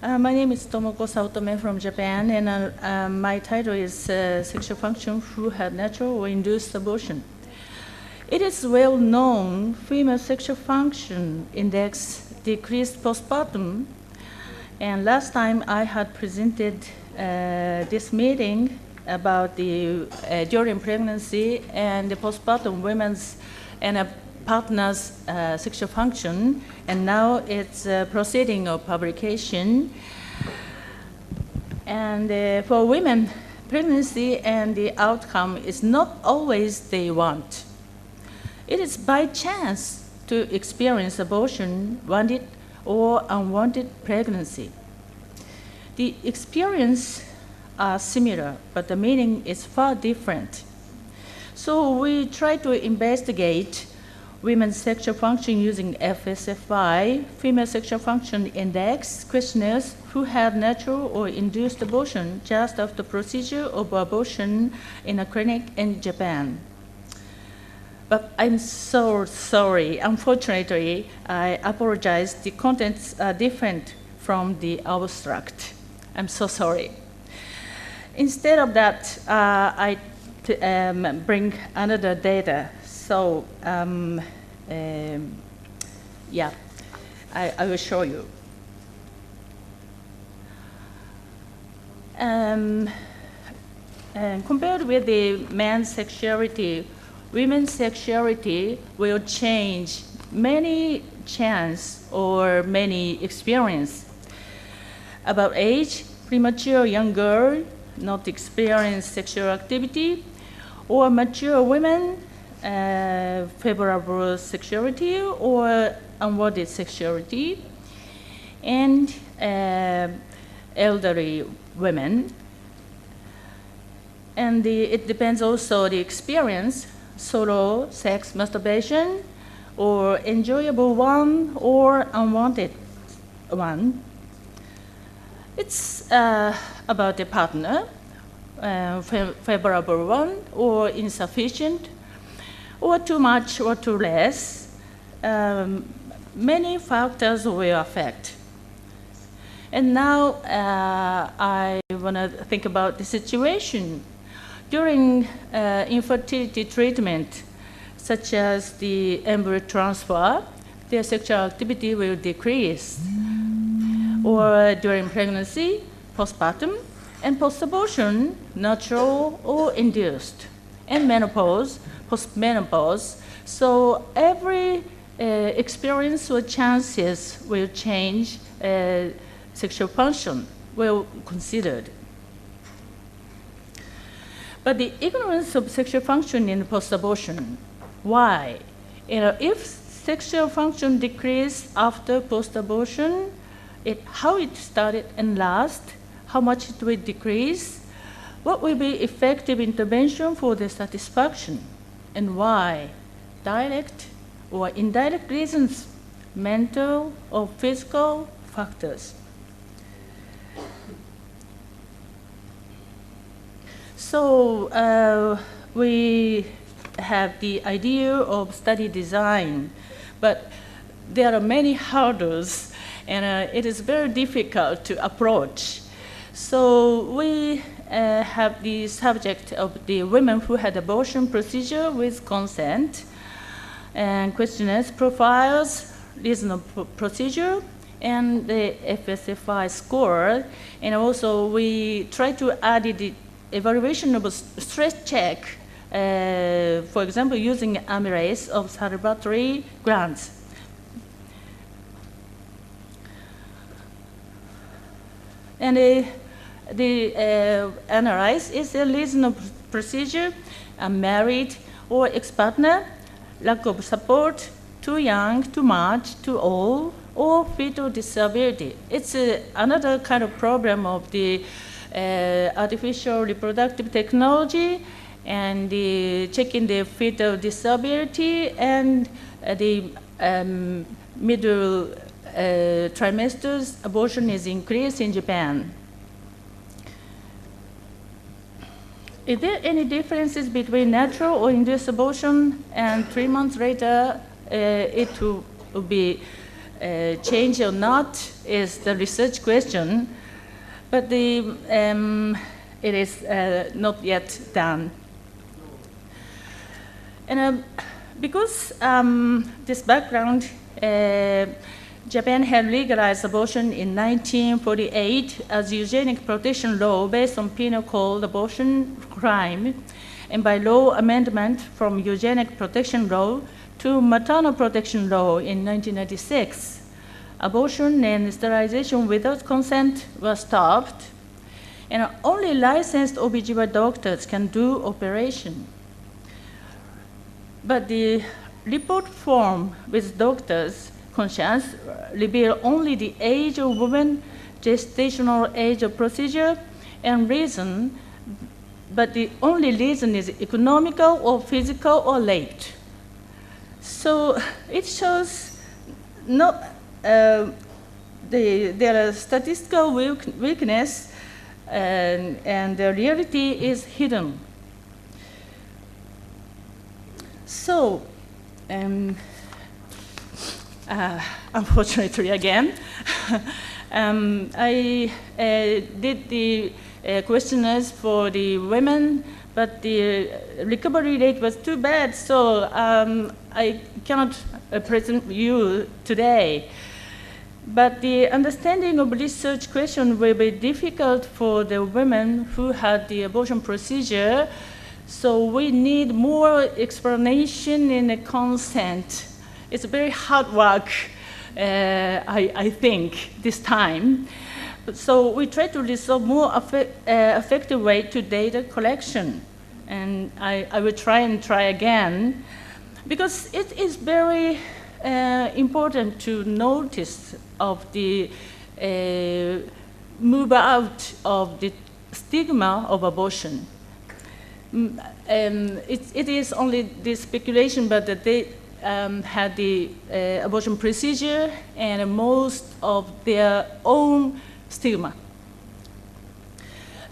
My name is Tomoko Saotome from Japan, and my title is Sexual Function Who Had Natural or Induced Abortion. It is well known female sexual function index decreased postpartum, and last time I had presented this meeting about the during pregnancy and the postpartum women's and partner's sexual function, and now it's proceeding of publication. And for women, pregnancy and the outcome is not always they want. It is by chance to experience abortion, wanted or unwanted pregnancy. The experience are similar, but the meaning is far different. So we try to investigate women's sexual function using FSFI, Female Sexual Function Index, questionnaires who had natural or induced abortion just after procedure of abortion in a clinic in Japan. But I'm so sorry. Unfortunately, I apologize. The contents are different from the abstract. I'm so sorry. Instead of that, I bring another data. So, yeah, I will show you. And compared with the man's sexuality, women's sexuality will change many chance or many experience. About age, premature young girl, not experience sexual activity, or mature women, favorable sexuality or unwanted sexuality, and elderly women. And it depends also the experience, solo sex masturbation, or enjoyable one or unwanted one. It's about the partner, favorable one or insufficient, or too much or too less. Many factors will affect. And now I want to think about the situation. During infertility treatment, such as the embryo transfer, their sexual activity will decrease. Or during pregnancy, postpartum, and post-abortion, natural or induced, and menopause, post-menopause. So every experience or chances will change sexual function, will considered. But the ignorance of sexual function in post-abortion, why? If sexual function decreased after post-abortion, how it started and last, how much it will decrease, what will be effective intervention for the satisfaction, and why? Direct or indirect reasons, mental or physical factors. So we have the idea of study design, but there are many hurdles, and it is very difficult to approach. So we have the subject of the women who had abortion procedure with consent, and questionnaires, profiles, reasonable procedure, and the FSFI score. And also we try to add the evaluation of a stress check, for example, using amylase of salivary glands. And the analyze is a reasonable procedure, married or ex-partner, lack of support, too young, too much, too old, or fetal disability. It's another kind of problem of the artificial reproductive technology, and checking the fetal disability and the middle trimesters, abortion is increased in Japan. Is there any differences between natural or induced abortion, and 3 months later it will be changed or not? is the research question, but it is not yet done. And because this background, Japan had legalized abortion in 1948 as eugenic protection law based on penal code abortion crime, and by law amendment from eugenic protection law to maternal protection law in 1996. Abortion and sterilization without consent were stopped, and only licensed OB/GYN doctors can do operation. But the report form with doctors' conscience reveal only the age of woman, gestational age of procedure, and reason, but the only reason is economical or physical or late. So it shows not there are statistical weakness, and the reality is hidden. So, unfortunately again, I did the questionnaires for the women, but the recovery rate was too bad, so I cannot present you today. But the understanding of research question will be difficult for the women who had the abortion procedure, so we need more explanation and consent. It's very hard work, I think, this time. So we try to resolve more effective way to data collection, and I will try again, because it is very important to notice of the move out of the stigma of abortion. It is only the speculation, but that they had the abortion procedure and most of their own stigma.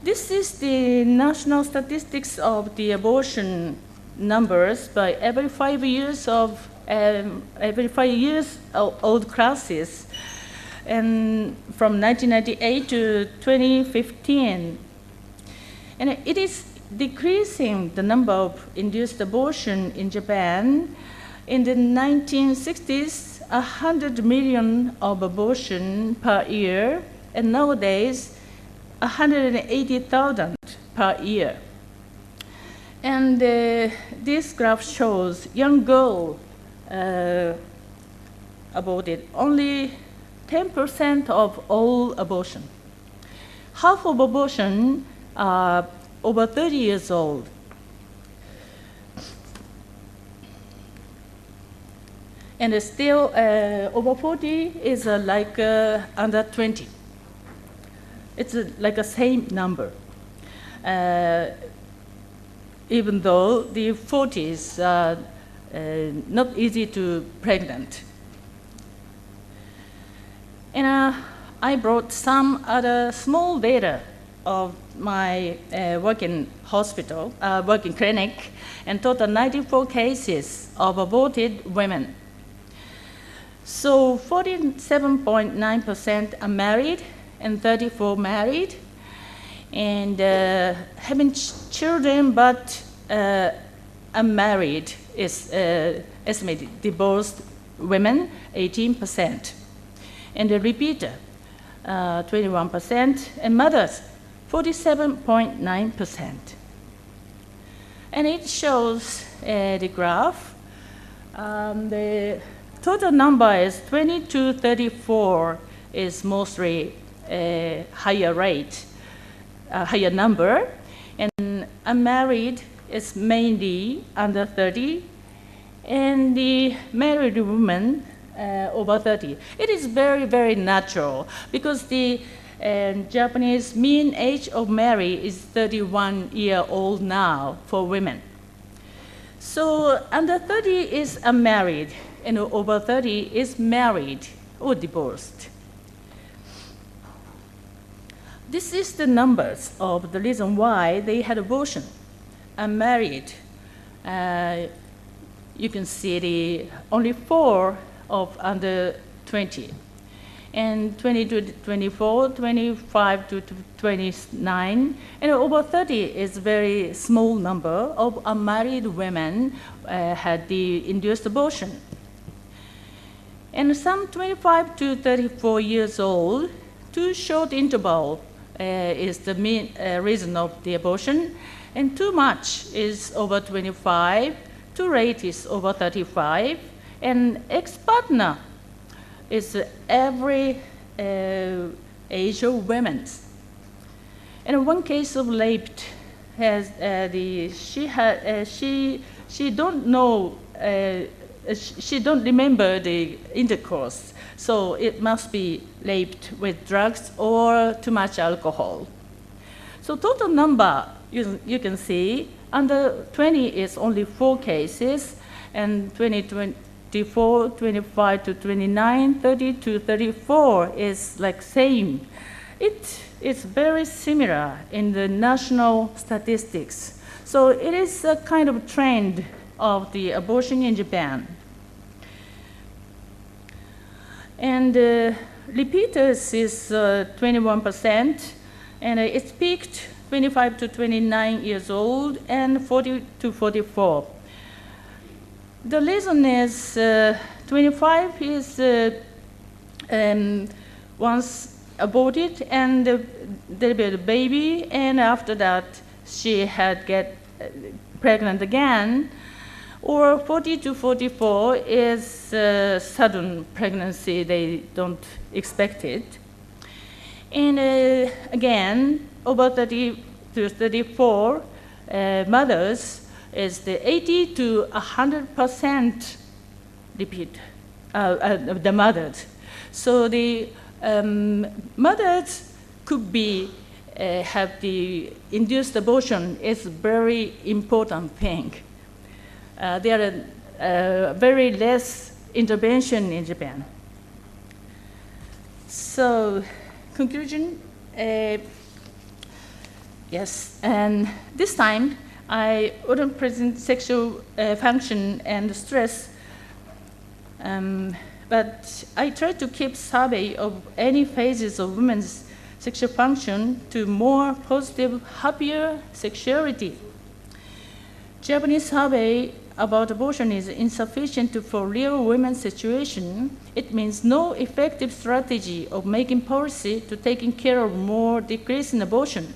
This is the national statistics of the abortion numbers by every 5 years old classes, and from 1998 to 2015. And it is decreasing the number of induced abortion in Japan. In the 1960s, 100 million of abortion per year, and nowadays 180,000 per year. And this graph shows young girl aborted, only 10% of all abortion. Half of abortion are over 30 years old. And still over 40 is like under 20. It's like a same number. Even though the 40s are not easy to pregnant. And I brought some other small data of my working hospital, working clinic, and total 94 cases of aborted women. So 47.9% are married and 34 married, and having children but unmarried is estimated. Divorced women, 18%. And the repeater, 21%, and mothers, 47.9%. And it shows the graph. The total number is 20 to 34 is mostly a higher rate, a higher number, and unmarried is mainly under 30, and the married woman over 30. It is very, very natural because the Japanese mean age of marriage is 31-year-old now for women. So under 30 is unmarried, and over 30 is married or divorced. This is the numbers of the reason why they had abortion. Unmarried, you can see only 4 of under 20. and 20 to 24, 25 to 29, and over 30 is a very small number of unmarried women had the induced abortion. And some 25 to 34 years old, too short interval is the main reason of the abortion, and too much is over 25, too late is over 35, and ex-partner is every age of women. And one case of rape has she don't know she don't remember the intercourse, so it must be raped with drugs or too much alcohol. So total number you can see under 20 is only 4 cases, and 24, 25 to 29, 30 to 34 is like same. It is very similar in the national statistics. So it is a kind of trend of the abortion in Japan. And repeaters is 21%, and it peaked 25 to 29 years old and 40 to 44. The reason is 25 is once aborted and delivered a baby, and after that she had get pregnant again. Or 40 to 44 is sudden pregnancy, they don't expect it. And again, over 30 to 34 mothers is the 80 to 100% repeat the mothers. So the mothers could be have the induced abortion is very important thing. There are very less intervention in Japan. So, conclusion, yes, and this time I wouldn't present sexual function and stress, but I try to keep survey of any phases of women's sexual function to more positive, happier sexuality. Japanese survey about abortion is insufficient for real women's situation. It means no effective strategy of making policy to taking care of more decrease in abortion.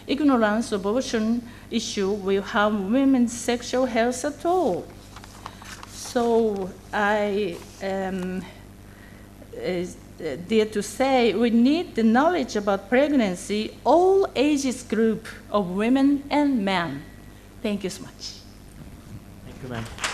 Ignorance of abortion issue will harm women's sexual health at all. So I dare to say we need the knowledge about pregnancy, all ages group of women and men. Thank you so much. Thank you, ma'am.